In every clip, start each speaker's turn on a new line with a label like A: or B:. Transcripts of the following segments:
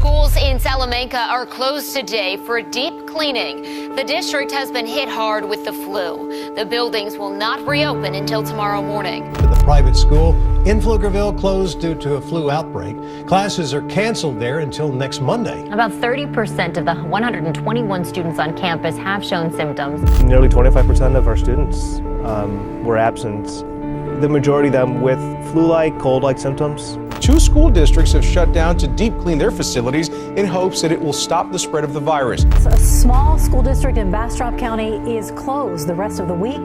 A: Schools in Salamanca are closed today for a deep cleaning. The district has been hit hard with the flu. The buildings will not reopen until tomorrow morning.
B: The private school in Pflugerville closed due to a flu outbreak. Classes are canceled there until next Monday.
C: About 30% of the 121 students on campus have shown symptoms.
D: Nearly 25% of our students were absent. The majority of them with flu-like, cold-like symptoms.
E: 2 school districts have shut down to deep clean their facilities in hopes that it will stop the spread of the virus.
F: A small school district in Bastrop County is closed the rest of the week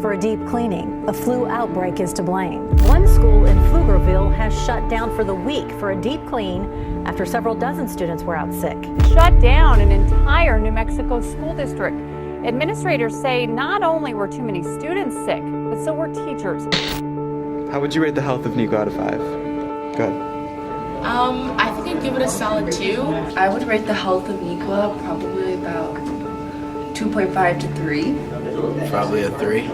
F: for a deep cleaning. A flu outbreak is to blame. One school in Pflugerville has shut down for the week for a deep clean after several dozen students were out sick.
G: Shut down an entire New Mexico school district. Administrators say not only were too many students sick, but so were teachers.
H: How would you rate the health of Neuqua out of 5? Good.
I: I think I'd give it a solid 2. I would rate the health of Neuqua probably about 2.5 to 3.
J: Probably a 3.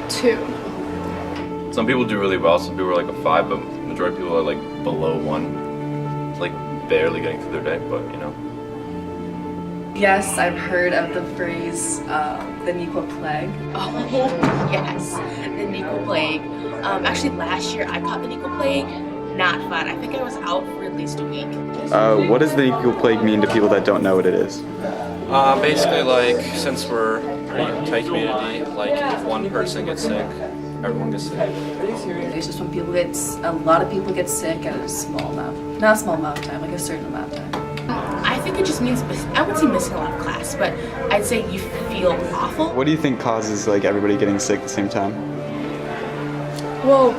I: 2.
J: Some people do really well, some people are like a 5, but the majority of people are like below 1. It's like barely getting through their day, but you know.
I: Yes, I've heard of the phrase, the Neuqua Plague.
K: Oh, yes, the Neuqua Plague. Actually, last year I caught the Neuqua Plague. Not fun. I think I was out for at least a week.
H: What does the Neuqua Plague mean to people that don't know what it is?
L: Basically, like, since we're a pretty tight community, like, if one person gets sick, everyone gets sick.
I: It's just when a lot of people get sick at a small amount. Not a small amount of time, like a certain amount of time.
K: I think it just means, I wouldn't say missing a lot of class, but I'd say you feel awful.
H: What do you think causes, like, everybody getting sick at the same time?
M: Well,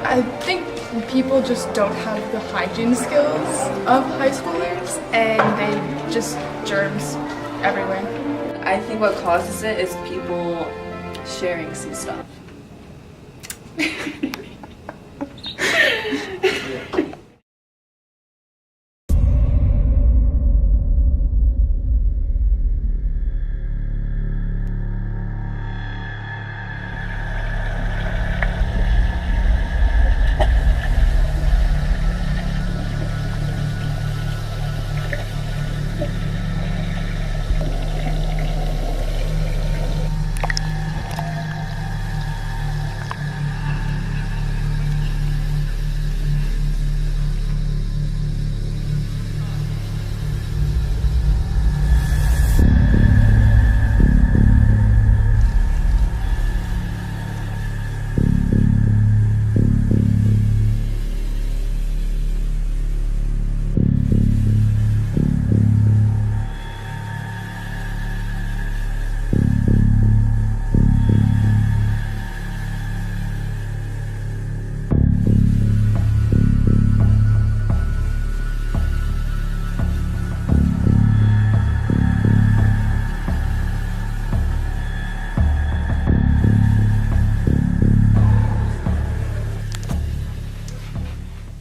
M: I think people just don't have the hygiene skills of high schoolers, and they just germs everywhere.
I: I think what causes it is people sharing some stuff.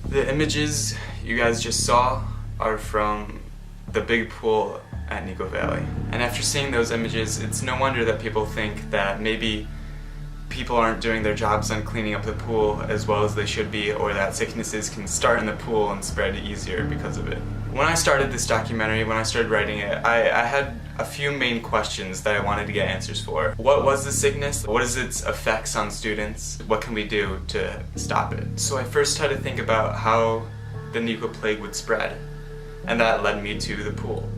H: The images you guys just saw are from the big pool at Neuqua Valley. And after seeing those images, it's no wonder that people think that maybe people aren't doing their jobs on cleaning up the pool as well as they should be, or that sicknesses can start in the pool and spread easier because of it. When I started this documentary, when I started writing it, I had a few main questions that I wanted to get answers for. What was the sickness? What is its effects on students? What can we do to stop it? So I first tried to think about how the Neuqua Plague would spread, and that led me to the pool.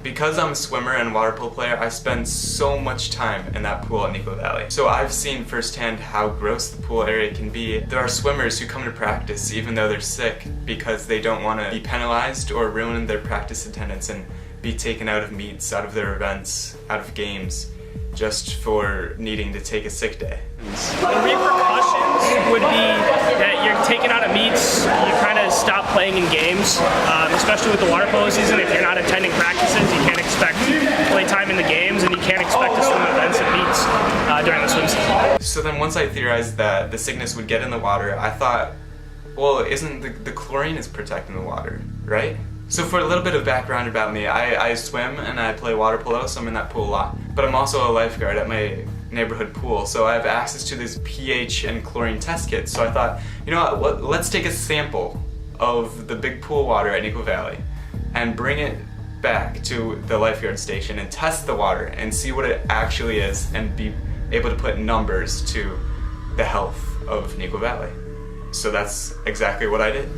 H: Because I'm a swimmer and water polo player, I spend so much time in that pool at Neuqua Valley. So I've seen firsthand how gross the pool area can be. There are swimmers who come to practice even though they're sick because they don't want to be penalized or ruin their practice attendance and be taken out of meets, out of their events, out of games, just for needing to take a sick day.
D: The repercussions would be that you're taken out of meets, you kind of stop playing in games, especially with the water polo season. If you're not attending practices, you can't expect play time in the games, and you can't expect to swim events and meets during the swim season.
H: So then once I theorized that the sickness would get in the water, I thought, well, isn't the chlorine is protecting the water, right? So for a little bit of background about me, I swim and I play water polo, so I'm in that pool a lot. But I'm also a lifeguard at my neighborhood pool, so I have access to this pH and chlorine test kit. So I thought, you know what, let's take a sample of the big pool water at Neuqua Valley and bring it back to the lifeguard station and test the water and see what it actually is and be able to put numbers to the health of Neuqua Valley. So that's exactly what I did.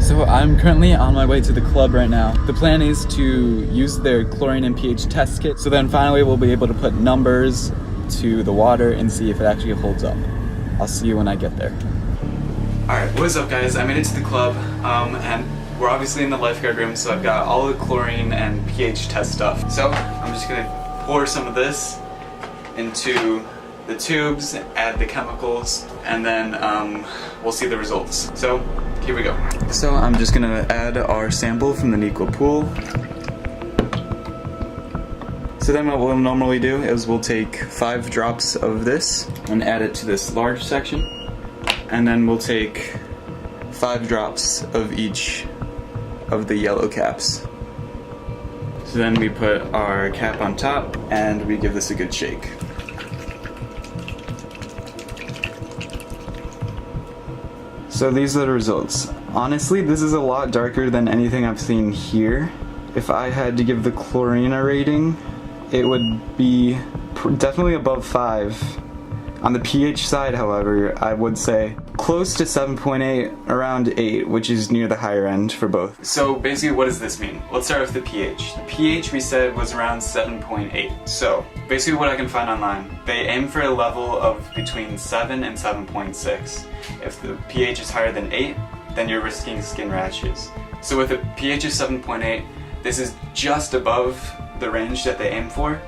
N: So I'm currently on my way to the club right now. The plan is to use their chlorine and pH test kit, so then finally we'll be able to put numbers to the water and see if it actually holds up. I'll see you when I get there.
H: Alright, what is up guys? I made it to the club, and we're obviously in the lifeguard room, so I've got all the chlorine and pH test stuff. So I'm just gonna pour some of this into the tubes, add the chemicals, and then we'll see the results. So here we go. So I'm just gonna add our sample from the Neuqua pool. So then what we'll normally do is we'll take 5 drops of this and add it to this large section. And then we'll take 5 drops of each of the yellow caps. So then we put our cap on top and we give this a good shake. So these are the results. Honestly, this is a lot darker than anything I've seen here. If I had to give the chlorine a rating, it would be definitely above 5. On the pH side, however, I would say close to 7.8, around 8, which is near the higher end for both. So basically, what does this mean? Let's start with the pH. The pH we said was around 7.8. So basically what I can find online, they aim for a level of between 7 and 7.6. If the pH is higher than 8, then you're risking skin rashes. So with a pH of 7.8, this is just above the range that they aim for.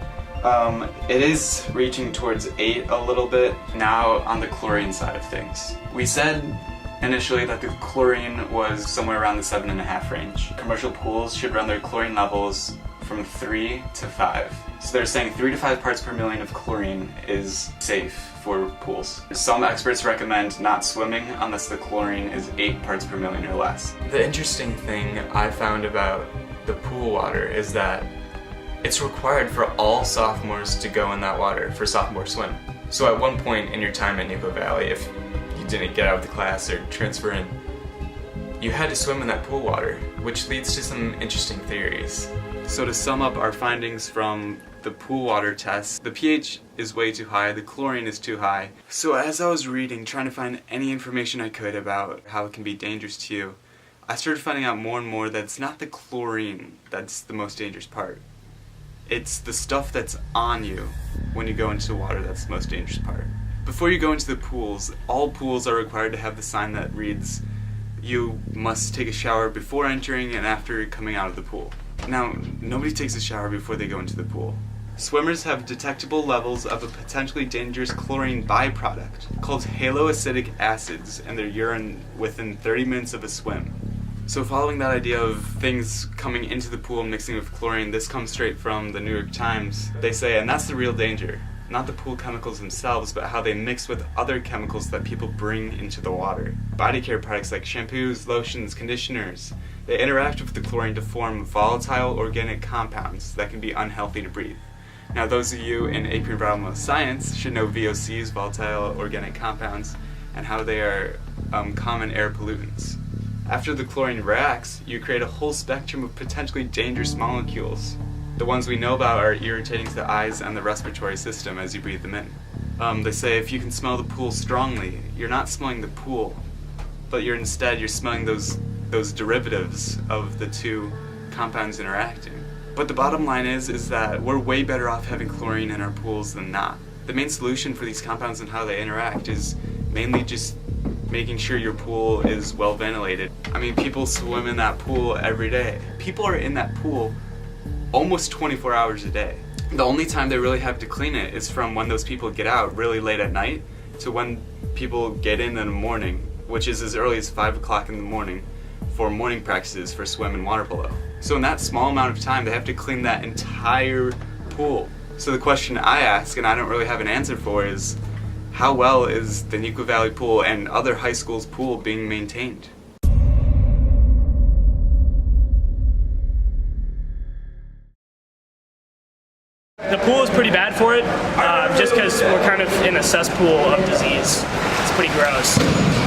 H: It is reaching towards 8 a little bit now on the chlorine side of things. We said initially that the chlorine was somewhere around the 7.5 range. Commercial pools should run their chlorine levels from 3 to 5. So they're saying 3 to 5 parts per million of chlorine is safe for pools. Some experts recommend not swimming unless the chlorine is 8 parts per million or less. The interesting thing I found about the pool water is that it's required for all sophomores to go in that water for sophomore swim. So at one point in your time at Neuqua Valley, if you didn't get out of the class or transfer in, you had to swim in that pool water, which leads to some interesting theories. So to sum up our findings from the pool water test, the pH is way too high, the chlorine is too high. So as I was reading, trying to find any information I could about how it can be dangerous to you, I started finding out more and more that it's not the chlorine that's the most dangerous part. It's the stuff that's on you when you go into the water that's the most dangerous part. Before you go into the pools, all pools are required to have the sign that reads, "You must take a shower before entering and after coming out of the pool." Now, nobody takes a shower before they go into the pool. Swimmers have detectable levels of a potentially dangerous chlorine byproduct called haloacidic acids in their urine within 30 minutes of a swim. So following that idea of things coming into the pool mixing with chlorine, this comes straight from the New York Times. They say, and that's the real danger, not the pool chemicals themselves, but how they mix with other chemicals that people bring into the water. Body care products like shampoos, lotions, conditioners, they interact with the chlorine to form volatile organic compounds that can be unhealthy to breathe. Now those of you in AP Environmental Science should know VOCs, volatile organic compounds, and how they are common air pollutants. After the chlorine reacts, you create a whole spectrum of potentially dangerous molecules. The ones we know about are irritating to the eyes and the respiratory system as you breathe them in. They say if you can smell the pool strongly, you're not smelling the pool, but you're smelling those derivatives of the two compounds interacting. But the bottom line is that we're way better off having chlorine in our pools than not. The main solution for these compounds and how they interact is mainly just making sure your pool is well ventilated. I mean, people swim in that pool every day. People are in that pool almost 24 hours a day. The only time they really have to clean it is from when those people get out really late at night to when people get in the morning, which is as early as 5 o'clock in the morning for morning practices for swim and water polo. So in that small amount of time, they have to clean that entire pool. So the question I ask, and I don't really have an answer for, is how well is the Neuqua Valley pool and other high schools' pool being maintained?
D: The pool is pretty bad for it, just because we're kind of in a cesspool of disease. It's pretty gross.